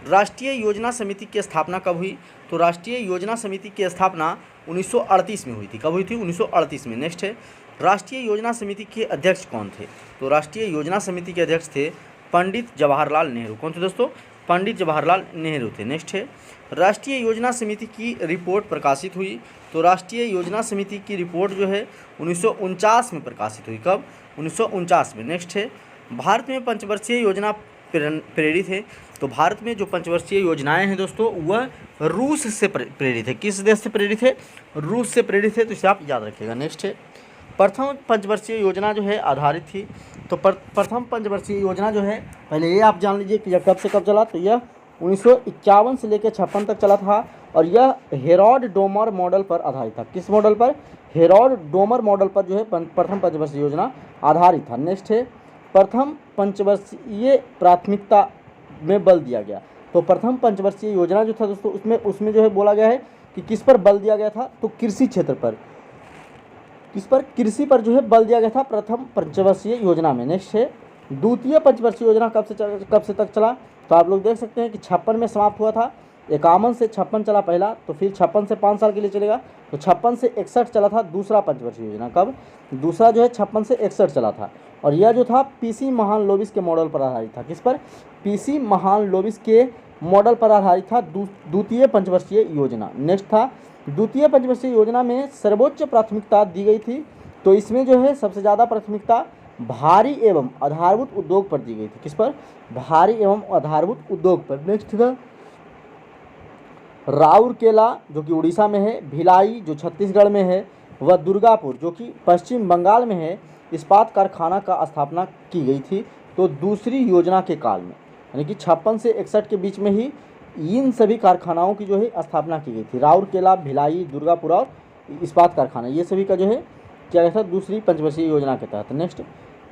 राष्ट्रीय योजना समिति की स्थापना कब हुई? तो राष्ट्रीय योजना समिति की स्थापना 1938 में हुई थी। कब हुई थी? 1938 में। नेक्स्ट है, राष्ट्रीय योजना समिति के अध्यक्ष कौन थे? तो राष्ट्रीय योजना समिति के अध्यक्ष थे पंडित जवाहरलाल नेहरू। कौन थे दोस्तों? पंडित जवाहरलाल नेहरू थे। नेक्स्ट है, राष्ट्रीय योजना समिति की रिपोर्ट प्रकाशित हुई। तो राष्ट्रीय योजना समिति की रिपोर्ट जो है 1949 में प्रकाशित हुई। कब? 1949 में। नेक्स्ट है, भारत में पंचवर्षीय योजना प्रेरित है। तो भारत में जो पंचवर्षीय योजनाएं हैं दोस्तों वह रूस से प्रेरित है। किस देश से प्रेरित है? रूस से प्रेरित है। तो इसे आप याद रखिएगा। नेक्स्ट है, प्रथम पंचवर्षीय योजना जो है आधारित थी। तो प्रथम पंचवर्षीय योजना जो है पहले ये आप जान लीजिए कि यह कब से कब चला। तो यह 1951 से लेकर 56 तक चला था और यह हेरोड डोमर मॉडल पर आधारित था। किस मॉडल पर? हेरोड डोमर मॉडल पर जो है प्रथम पंचवर्षीय योजना आधारित था। नेक्स्ट है, प्रथम पंचवर्षीय प्राथमिकता में बल दिया गया। तो प्रथम पंचवर्षीय योजना जो था दोस्तों उसमें जो है बोला गया है कि किस पर बल दिया गया था? तो कृषि क्षेत्र पर। किस पर? कृषि पर जो है बल दिया गया था प्रथम पंचवर्षीय योजना में। नेक्स्ट है, द्वितीय पंचवर्षीय योजना कब से तक चला? तो आप लोग देख सकते हैं कि 56 में समाप्त हुआ था। 51 से 56 चला पहला, तो फिर 56 से 5 साल के लिए चलेगा। तो 56 से 61 चला था दूसरा पंचवर्षीय योजना। कब? दूसरा जो है 56 से 61 चला था और यह जो था पीसी महालनोबिस के मॉडल पर आधारित था। किस पर? पीसी महालनोबिस के मॉडल पर आधारित था द्वितीय पंचवर्षीय योजना। नेक्स्ट था, द्वितीय पंचवर्षीय योजना में सर्वोच्च प्राथमिकता दी गई थी। तो इसमें जो है सबसे ज़्यादा प्राथमिकता भारी एवं आधारभूत उद्योग पर दी गई थी। किस पर? भारी एवं आधारभूत उद्योग पर। नेक्स्ट था, राउरकेला जो कि उड़ीसा में है, भिलाई जो छत्तीसगढ़ में है, व दुर्गापुर जो कि पश्चिम बंगाल में है, इस्पात कारखाना का स्थापना की गई थी। तो दूसरी योजना के काल में यानी कि 56 से 61 के बीच में ही इन सभी कारखानाओं की जो है स्थापना की गई थी। राउरकेला, भिलाई, दुर्गापुर और इस्पात कारखाना ये सभी का जो है किया गया था दूसरी पंचवर्षीय योजना के तहत। नेक्स्ट,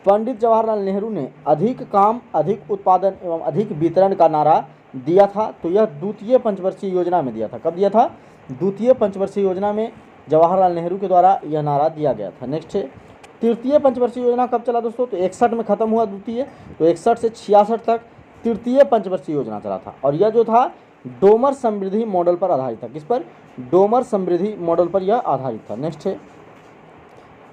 पंडित जवाहरलाल नेहरू ने अधिक काम, अधिक उत्पादन एवं अधिक वितरण का नारा दिया था। तो यह द्वितीय पंचवर्षीय योजना में दिया था। कब दिया था? द्वितीय पंचवर्षीय योजना में जवाहरलाल नेहरू के द्वारा यह नारा दिया गया था। नेक्स्ट है तृतीय पंचवर्षीय योजना कब चला दोस्तों, तो 61 में खत्म हुआ द्वितीय, तो 61 से 66 तक तृतीय पंचवर्षीय योजना चला था। और यह जो था डोमर समृद्धि मॉडल पर आधारित था। किस पर, डोमर समृद्धि मॉडल पर यह आधारित था। नेक्स्ट है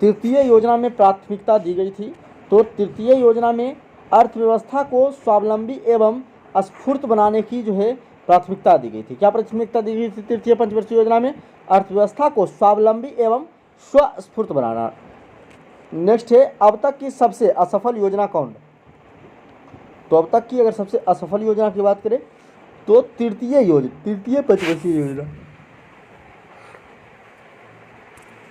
तृतीय योजना में प्राथमिकता दी गई थी, तो तृतीय योजना में अर्थव्यवस्था को स्वावलंबी एवं स्फूर्त बनाने की जो है प्राथमिकता दी गई थी। क्या प्राथमिकता दी गई थी तृतीय पंचवर्षीय योजना में, अर्थव्यवस्था को स्वावलंबी एवं स्वस्फूर्त बनाना। नेक्स्ट है अब तक की सबसे असफल योजना कौन, तो अब तक की अगर सबसे असफल योजना की बात करें तो तृतीय पंचवर्षीय योजना,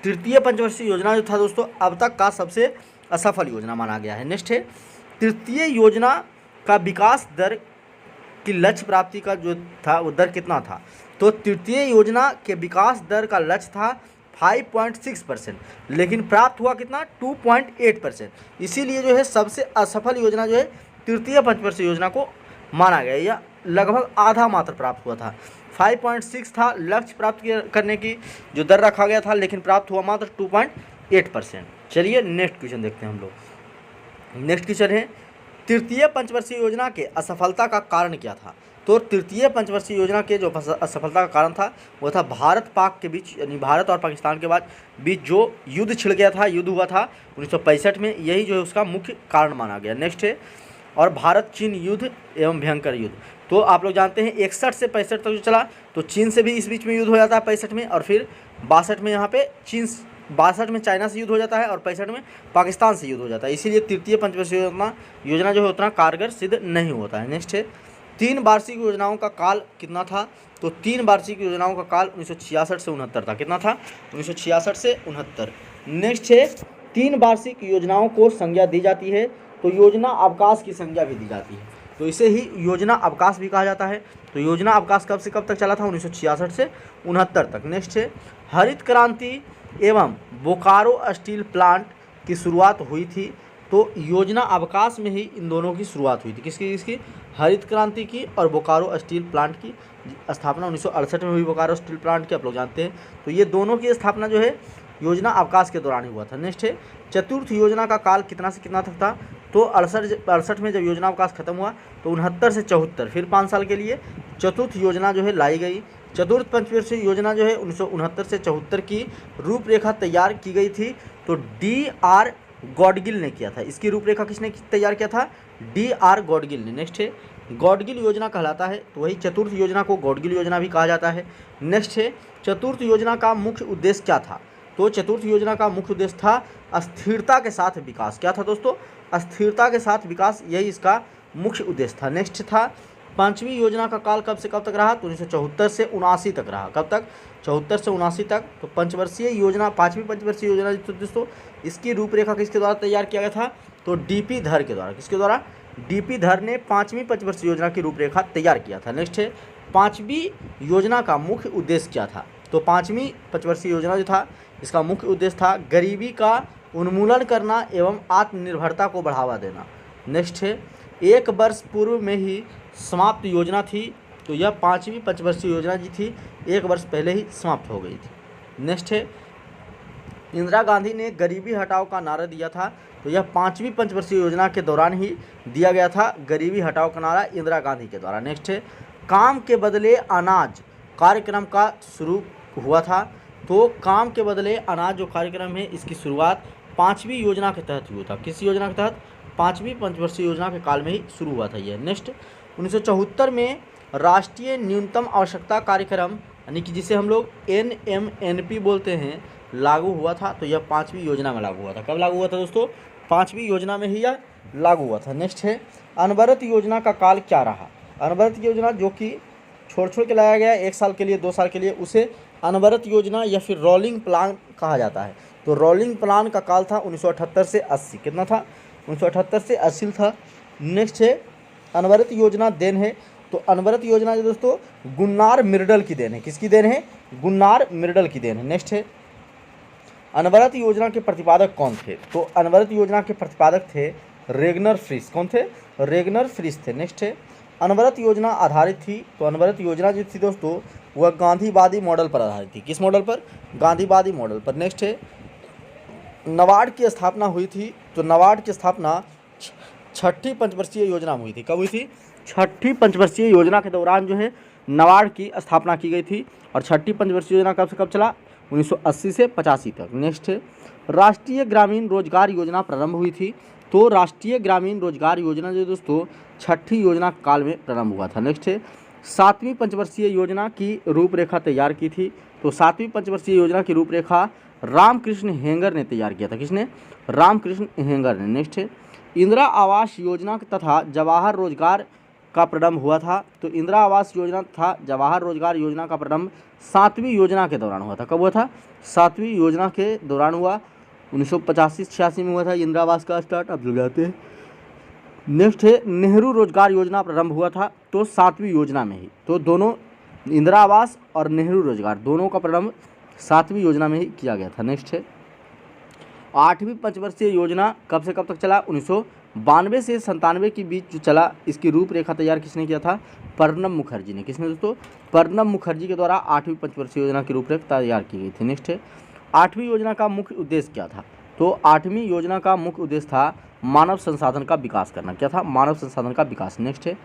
तृतीय पंचवर्षीय योजना जो था दोस्तों अब तक का सबसे असफल योजना माना गया है। नेक्स्ट है तृतीय योजना का विकास दर की लक्ष्य प्राप्ति का जो था वो दर कितना था, तो तृतीय योजना के विकास दर का लक्ष्य था 5.6%, लेकिन प्राप्त हुआ कितना 2.8%। इसीलिए जो है सबसे असफल योजना जो है तृतीय पंचवर्षीय योजना को माना गया। यह लगभग आधा मात्र प्राप्त हुआ था। 5.6 था लक्ष्य प्राप्त करने की जो दर रखा गया था, लेकिन प्राप्त हुआ मात्र 2.8%। चलिए नेक्स्ट क्वेश्चन देखते हैं हम लोग। नेक्स्ट क्वेश्चन है तृतीय पंचवर्षीय योजना के असफलता का कारण क्या था, तो तृतीय पंचवर्षीय योजना के जो असफलता का कारण था वो था भारत पाक के बीच, यानी भारत और पाकिस्तान के बीच जो युद्ध छिड़ गया था, युद्ध हुआ था 1965 में, यही जो है उसका मुख्य कारण माना गया। नेक्स्ट है और भारत चीन युद्ध एवं भयंकर युद्ध, तो आप लोग जानते हैं 61 से 65 तक जो चला, तो चीन से भी इस बीच में युद्ध हो जाता है 65 में, और फिर 62 में यहाँ पे चीन, 62 में चाइना से युद्ध हो जाता है और 65 में पाकिस्तान से युद्ध हो जाता है। इसीलिए तृतीय पंचवर्षीय योजना जो है उतना कारगर सिद्ध नहीं होता है। नेक्स्ट है 3 वार्षिक योजनाओं का काल कितना था, तो 3 वार्षिक योजनाओं का काल 1966 से 69 था। कितना था, 1966 से 69। नेक्स्ट है 3 वार्षिक योजनाओं को संज्ञा दी जाती है, तो योजना अवकाश की संज्ञा भी दी जाती है, तो इसे ही योजना अवकाश भी कहा जाता है। तो योजना अवकाश कब से कब तक चला था, 1966 से 69 तक। नेक्स्ट है हरित क्रांति एवं बोकारो स्टील प्लांट की शुरुआत हुई थी, तो योजना अवकाश में ही इन दोनों की शुरुआत हुई थी। किसकी, हरित क्रांति की और बोकारो स्टील प्लांट की स्थापना 1968 में हुई, बोकारो स्टील प्लांट की आप लोग जानते हैं। तो ये दोनों की स्थापना जो है योजना अवकाश के दौरान ही हुआ था। नेक्स्ट है चतुर्थ योजना का काल कितना से कितना तक था, तो 68 में जब योजना अवकाश खत्म हुआ तो 69 से 74 फिर 5 साल के लिए चतुर्थ योजना जो है लाई गई। चतुर्थ पंचवर्षीय योजना जो है 1969 से 74 की रूपरेखा तैयार की गई थी, तो D.R. गॉडगिल ने किया था। इसकी रूपरेखा किसने तैयार किया था, D.R. गॉडगिल ने। नेक्स्ट है गॉडगिल योजना कहलाता है, तो वही चतुर्थ योजना को गॉडगिल योजना भी कहा जाता है। नेक्स्ट है चतुर्थ योजना का मुख्य उद्देश्य क्या था, तो चतुर्थ योजना का मुख्य उद्देश्य था स्थिरता के साथ विकास। क्या था दोस्तों, स्थिरता के साथ विकास, यही इसका मुख्य उद्देश्य था। नेक्स्ट था पांचवी योजना का काल कब से कब तक रहा, तो 1974 से 79 तक रहा। कब तक, 74 से 79 तक। तो पंचवर्षीय योजना, पाँचवीं पंचवर्षीय योजना दोस्तों, इसकी रूपरेखा किसके द्वारा तैयार किया गया था, तो D.P. धर के द्वारा। किसके द्वारा, D.P. धर ने पाँचवीं पंचवर्षीय योजना की रूपरेखा तैयार किया था। नेक्स्ट है पाँचवीं योजना का मुख्य उद्देश्य क्या था, तो पाँचवीं पंचवर्षीय योजना जो था इसका मुख्य उद्देश्य था गरीबी का उन्मूलन करना एवं आत्मनिर्भरता को बढ़ावा देना। नेक्स्ट है 1 वर्ष पूर्व में ही समाप्त योजना थी, तो यह पाँचवीं पंचवर्षीय योजना जी थी, 1 वर्ष पहले ही समाप्त हो गई थी। नेक्स्ट है इंदिरा गांधी ने गरीबी हटाओ का नारा दिया था, तो यह पाँचवीं पंचवर्षीय योजना के दौरान ही दिया गया था, गरीबी हटाओ का नारा इंदिरा गांधी के द्वारा। नेक्स्ट है काम के बदले अनाज कार्यक्रम का शुरू हुआ था, तो काम के बदले अनाज जो कार्यक्रम है इसकी शुरुआत पाँचवीं योजना के तहत हुआ था। किस योजना के तहत, पाँचवीं पंचवर्षीय योजना के काल में ही शुरू हुआ था यह। नेक्स्ट 1974 में राष्ट्रीय न्यूनतम आवश्यकता कार्यक्रम, यानी कि जिसे हम लोग NMNP बोलते हैं, लागू हुआ था, तो यह पाँचवीं योजना में लागू हुआ था। कब लागू हुआ था दोस्तों, पाँचवीं योजना में ही यह लागू हुआ था। नेक्स्ट है अनवरत योजना का काल क्या रहा, अनवरत योजना जो कि छोड़ के लाया गया 1 साल के लिए 2 साल के लिए, उसे अनवरत योजना या फिर रोलिंग प्लान कहा जाता है। तो रोलिंग प्लान का काल था 1978 से 80। कितना था, 1978 से 80 था। नेक्स्ट है अनवरत योजना देन है, तो अनवरत योजना जो दोस्तों गुन्नार मिर्डल की देन है। किसकी देन है, गुन्नार मिर्डल की देन है। नेक्स्ट है अनवरत योजना के प्रतिपादक कौन थे, तो अनवरत योजना के प्रतिपादक थे रेगनर फ्रिश। कौन थे, रेगनर फ्रिश थे। नेक्स्ट है अनवरत योजना आधारित थी। तो अनवरत योजना जो थी दोस्तों वह गांधीवादी मॉडल पर आधारित थी। किस मॉडल पर? गांधीवादी मॉडल पर। नेक्स्ट है नाबार्ड की स्थापना हुई थी। तो नाबार्ड की स्थापना छठी पंचवर्षीय योजना में हुई थी। कब हुई थी? छठी पंचवर्षीय योजना के दौरान जो है नाबार्ड की स्थापना की गई थी। और छठी पंचवर्षीय योजना कब से कब चला? 1980 से 85 तक। नेक्स्ट है राष्ट्रीय ग्रामीण रोजगार योजना प्रारंभ हुई थी। तो राष्ट्रीय ग्रामीण रोजगार योजना जो दोस्तों छठी योजना काल में प्रारंभ हुआ था। नेक्स्ट है सातवीं पंचवर्षीय योजना की रूपरेखा तैयार की थी। तो सातवीं पंचवर्षीय योजना की रूपरेखा रामकृष्ण हेंगर ने तैयार किया था। किसने? रामकृष्ण हेंगर ने। नेक्स्ट है इंदिरा आवास योजना तथा जवाहर रोजगार का प्रारंभ हुआ था। तो इंदिरा आवास योजना तथा जवाहर रोजगार योजना का प्रारंभ सातवीं योजना के दौरान हुआ था। कब हुआ था? सातवीं योजना के दौरान हुआ। 1985-86 में हुआ था इंदिरा आवास का स्टार्ट। आप लोग जाते हैं। नेक्स्ट है नेहरू रोजगार योजना प्रारंभ हुआ था। तो सातवीं योजना में ही। तो दोनों इंदिरा आवास और नेहरू रोजगार दोनों का प्रारंभ सातवीं योजना में ही किया गया था। नेक्स्ट है आठवीं पंचवर्षीय योजना कब से कब तक चला? 1992 से 97 के बीच जो चला। इसकी रूपरेखा तैयार किसने किया था? प्रणब मुखर्जी ने। किसने दोस्तों? प्रणब मुखर्जी के द्वारा आठवीं पंचवर्षीय योजना की रूपरेखा तैयार की गई थी। नेक्स्ट है आठवीं योजना का मुख्य उद्देश्य क्या था? तो आठवीं योजना का मुख्य उद्देश्य था मानव संसाधन का विकास करना। क्या था? मानव संसाधन का विकास। नेक्स्ट है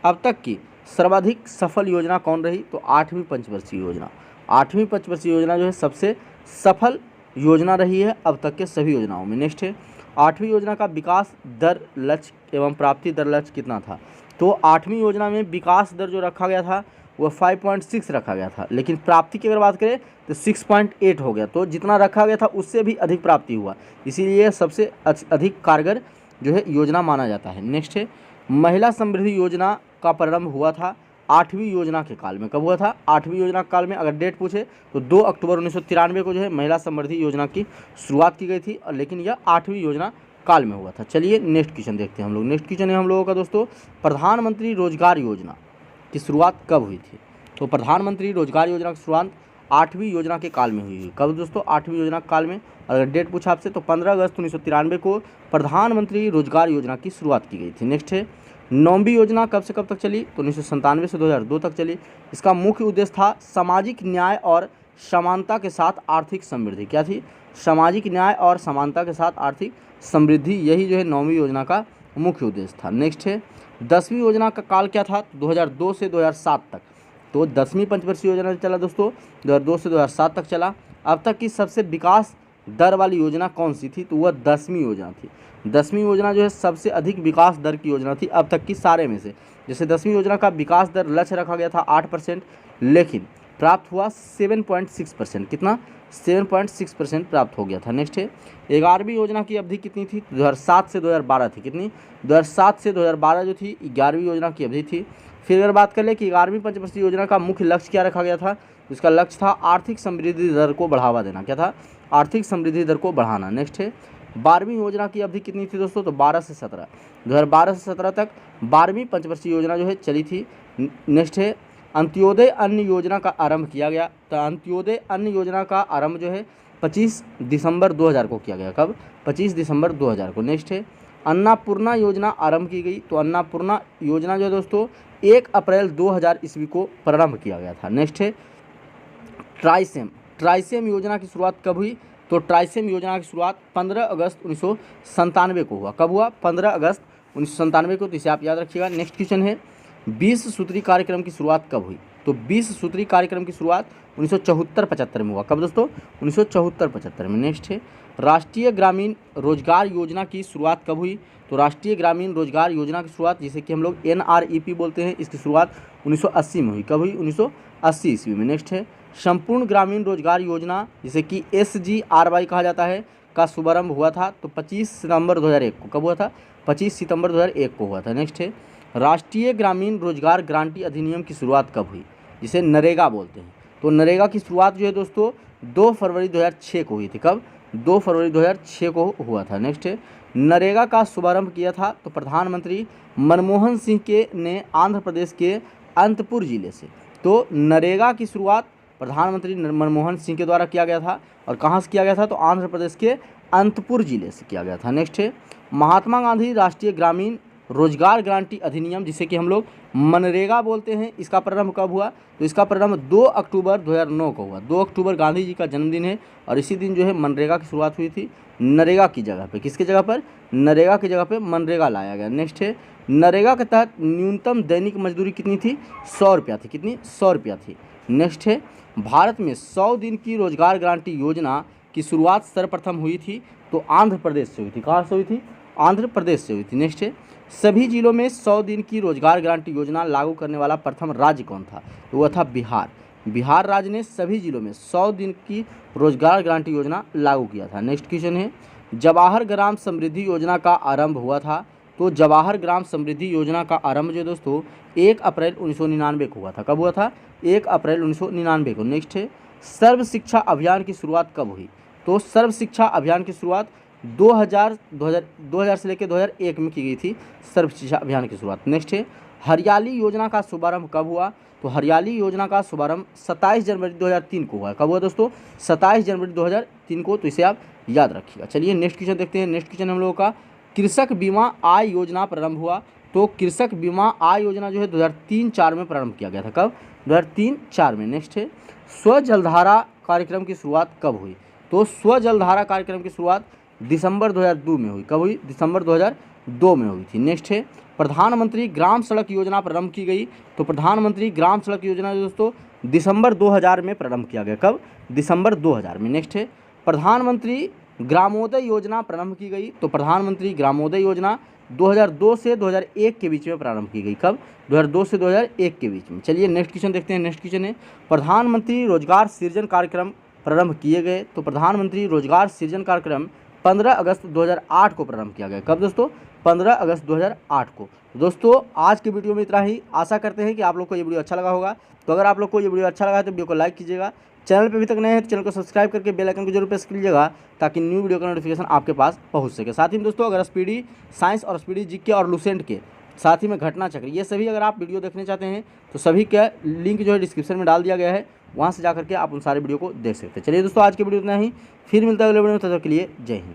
अब तक की सर्वाधिक सफल योजना कौन रही? तो आठवीं पंचवर्षीय योजना। आठवीं पंचवर्षीय योजना जो है सबसे सफल योजना रही है अब तक के सभी योजनाओं में। नेक्स्ट है आठवीं योजना का विकास दर लक्ष्य एवं प्राप्ति दर लक्ष्य कितना था? तो आठवीं योजना में विकास दर जो रखा गया था वह 5.6 रखा गया था। लेकिन प्राप्ति की अगर बात करें तो 6.8 हो गया। तो जितना रखा गया था उससे भी अधिक प्राप्ति हुआ। इसीलिए सबसे अधिक कारगर जो है योजना माना जाता है। नेक्स्ट है महिला समृद्धि योजना का प्रारंभ हुआ था आठवीं योजना के काल में। कब हुआ था? आठवीं योजना काल में। अगर डेट पूछे तो 2 अक्टूबर 1993 को जो है महिला समृद्धि योजना की शुरुआत की गई थी। लेकिन यह आठवीं योजना काल में हुआ था। चलिए नेक्स्ट क्वेश्चन देखते हैं हम लोग। नेक्स्ट क्वेश्चन है हम लोगों का दोस्तों प्रधानमंत्री रोजगार योजना की शुरुआत कब हुई थी? तो प्रधानमंत्री रोजगार योजना की शुरुआत आठवीं योजना के काल में हुई। कब दोस्तों? आठवीं योजना के काल में। अगर डेट पूछा आपसे तो 15 अगस्त 1993 को प्रधानमंत्री रोजगार योजना की शुरुआत की गई थी। नेक्स्ट है नौवीं योजना कब से कब तक चली? तो 1997 से 2002 तक चली। इसका मुख्य उद्देश्य था सामाजिक न्याय और समानता के साथ आर्थिक समृद्धि। क्या थी? सामाजिक न्याय और समानता के साथ आर्थिक समृद्धि। यही जो है नौवीं योजना का मुख्य उद्देश्य था। नेक्स्ट है 10वीं योजना का काल क्या था? 2002 से 2007 तक। तो 10वीं पंचवर्षीय योजना चला दोस्तों 2002 से 2007 तक चला। अब तक की सबसे विकास दर वाली योजना कौन सी थी? तो वह 10वीं योजना थी। 10वीं योजना जो है सबसे अधिक विकास दर की योजना थी अब तक की सारे में से। जैसे 10वीं योजना का विकास दर लक्ष्य रखा गया था 8%, लेकिन प्राप्त हुआ 7.6%। कितना? 7.6% प्राप्त हो गया था। नेक्स्ट है 11वीं योजना की अवधि कितनी थी? 2007 से 2012 थी। कितनी? 2007 से 2012 जो थी 11वीं योजना की अवधि थी। फिर अगर बात कर ले कि 11वीं पंचवर्षीय योजना का मुख्य लक्ष्य क्या रखा गया था? इसका लक्ष्य था आर्थिक समृद्धि दर को बढ़ावा देना। क्या था? आर्थिक समृद्धि दर को बढ़ाना। नेक्स्ट है 12वीं योजना की अवधि कितनी थी दोस्तों? तो 12 से 17 2012 से 17 तक 12वीं पंचवर्षीय योजना जो है चली थी। नेक्स्ट है अंत्योदय अन्न योजना का आरंभ किया गया। तो अंत्योदय अन्न योजना का आरंभ जो है 25 दिसंबर 2000 को किया गया। कब? 25 दिसंबर 2000 को। नेक्स्ट है अन्नपूर्णा योजना आरंभ की गई। तो अन्नपूर्णा योजना जो है दोस्तों 1 अप्रैल 2000 ईस्वी को प्रारंभ किया गया था। नेक्स्ट है ट्राइसेम योजना की शुरुआत कब हुई? तो ट्राइसेम योजना की शुरुआत 15 अगस्त 1997 को हुआ। कब हुआ? 15 अगस्त 1997 को। तो इसे आप याद रखिएगा। नेक्स्ट क्वेश्चन है 20 सूत्री कार्यक्रम की शुरुआत कब हुई? तो 20 सूत्री कार्यक्रम की शुरुआत 1974-75 में हुआ। कब दोस्तों? 1974-75 में। नेक्स्ट है राष्ट्रीय ग्रामीण रोजगार योजना की शुरुआत कब हुई? तो राष्ट्रीय ग्रामीण रोजगार योजना की शुरुआत जिसे कि हम लोग NREP बोलते हैं, इसकी शुरुआत 1980 में हुई। कब हुई? 1980 ईस्वी में। नेक्स्ट है संपूर्ण ग्रामीण रोजगार योजना जिसे कि SGRY कहा जाता है का शुभारंभ हुआ था। तो 25 सितंबर 2001 को। कब हुआ था? 25 सितंबर 2001 को हुआ था। नेक्स्ट है राष्ट्रीय ग्रामीण रोजगार गारंटी अधिनियम की शुरुआत कब हुई? जिसे नरेगा बोलते हैं। तो नरेगा की शुरुआत जो है दोस्तों 2 फरवरी 2006 को हुई थी। कब? 2 फरवरी 2006 को हुआ था। नेक्स्ट है नरेगा का शुभारंभ किया था तो प्रधानमंत्री मनमोहन सिंह ने आंध्र प्रदेश के अनंतपुर जिले से। तो नरेगा की शुरुआत प्रधानमंत्री मनमोहन सिंह के द्वारा किया गया था। और कहाँ से किया गया था? तो आंध्र प्रदेश के अनंतपुर जिले से किया गया था। नेक्स्ट है महात्मा गांधी राष्ट्रीय ग्रामीण रोजगार गारंटी अधिनियम, जिसे कि हम लोग मनरेगा बोलते हैं, इसका प्रारंभ कब हुआ? तो इसका प्रारंभ 2 अक्टूबर 2009 को हुआ। 2 अक्टूबर गांधी जी का जन्मदिन है और इसी दिन जो है मनरेगा की शुरुआत हुई थी। नरेगा की जगह पे, किसके जगह पर? नरेगा की जगह पे मनरेगा लाया गया। नेक्स्ट है, नरेगा के तहत न्यूनतम दैनिक मजदूरी कितनी थी? 100 रुपया थी। कितनी? 100 रुपया थी। नेक्स्ट है, भारत में 100 दिन की रोजगार गारंटी योजना की शुरुआत सर्वप्रथम हुई थी तो आंध्र प्रदेश से हुई थी। कहाँ से हुई थी? आंध्र प्रदेश से हुई थी। नेक्स्ट है, सभी जिलों में 100 दिन की रोजगार गारंटी योजना लागू करने वाला प्रथम राज्य कौन था? तो वह था बिहार। बिहार राज्य ने सभी जिलों में 100 दिन की रोजगार गारंटी योजना लागू किया था। नेक्स्ट क्वेश्चन है, जवाहर ग्राम समृद्धि योजना का आरंभ हुआ था। तो जवाहर ग्राम समृद्धि योजना का आरंभ जो दोस्तों 1 अप्रैल 1999 को हुआ था। कब हुआ था? 1 अप्रैल 1999 को। नेक्स्ट है, सर्व शिक्षा अभियान की शुरुआत कब हुई? तो सर्व शिक्षा अभियान की शुरुआत 2000 से लेकर 2001 में की गई थी सर्व शिक्षा अभियान की शुरुआत। नेक्स्ट है, हरियाली योजना का शुभारंभ कब हुआ? तो हरियाली योजना का शुभारंभ 27 जनवरी 2003 को हुआ। कब हुआ दोस्तों? 27 जनवरी 2003 को। तो इसे आप याद रखिएगा। चलिए नेक्स्ट क्वेश्चन देखते हैं। नेक्स्ट क्वेश्चन हम लोगों का, कृषक बीमा आय योजना प्रारंभ हुआ। तो कृषक बीमा आय योजना जो है 2003-04 में प्रारंभ किया गया था। कब? 2003-04 में। नेक्स्ट है, स्वजलधारा कार्यक्रम की शुरुआत कब हुई? तो स्वजलधारा कार्यक्रम की शुरुआत दिसंबर 2002 में हुई। कब हुई? दिसंबर 2002 में हुई थी। नेक्स्ट है, प्रधानमंत्री ग्राम सड़क योजना प्रारंभ की गई। तो प्रधानमंत्री ग्राम सड़क योजना दोस्तों दिसंबर 2000 में प्रारंभ किया गया। कब? दिसंबर 2000 में। नेक्स्ट है, प्रधानमंत्री ग्रामोदय योजना प्रारंभ की गई। तो प्रधानमंत्री ग्रामोदय योजना 2002 से 2001 के बीच में प्रारंभ की गई। कब? 2002 से 2001 के बीच में। चलिए नेक्स्ट क्वेश्चन देखते हैं। नेक्स्ट क्वेश्चन है, प्रधानमंत्री रोजगार सृजन कार्यक्रम प्रारंभ किए गए। तो प्रधानमंत्री रोजगार सृजन कार्यक्रम 15 अगस्त 2008 को प्रारंभ किया गया। कब दोस्तों? 15 अगस्त 2008 को। दोस्तों आज की वीडियो में इतना ही। आशा करते हैं कि आप लोग को ये वीडियो अच्छा लगा होगा। तो अगर आप लोग को ये वीडियो अच्छा लगा है तो वीडियो को लाइक कीजिएगा। चैनल पे अभी तक नए हैं तो चैनल को सब्सक्राइब करके बेल आइकन को जरूर प्रेस कर लीजिएगा ताकि न्यू वीडियो का नोटिफिकेशन आपके पास पहुंच सके। साथ ही में दोस्तों अगर स्पीडी साइंस और स्पीडी जीके और लुसेंट के साथ ही में घटना चक्र, ये सभी अगर आप वीडियो देखने चाहते हैं तो सभी का लिंक जो है डिस्क्रिप्शन में डाल दिया गया है, वहाँ से जाकर के आप उन सारे वीडियो को देख सकते हैं। चलिए दोस्तों आज की वीडियो इतना ही। फिर मिलता है अगले वीडियो में, तब तक के लिए जय हिंद।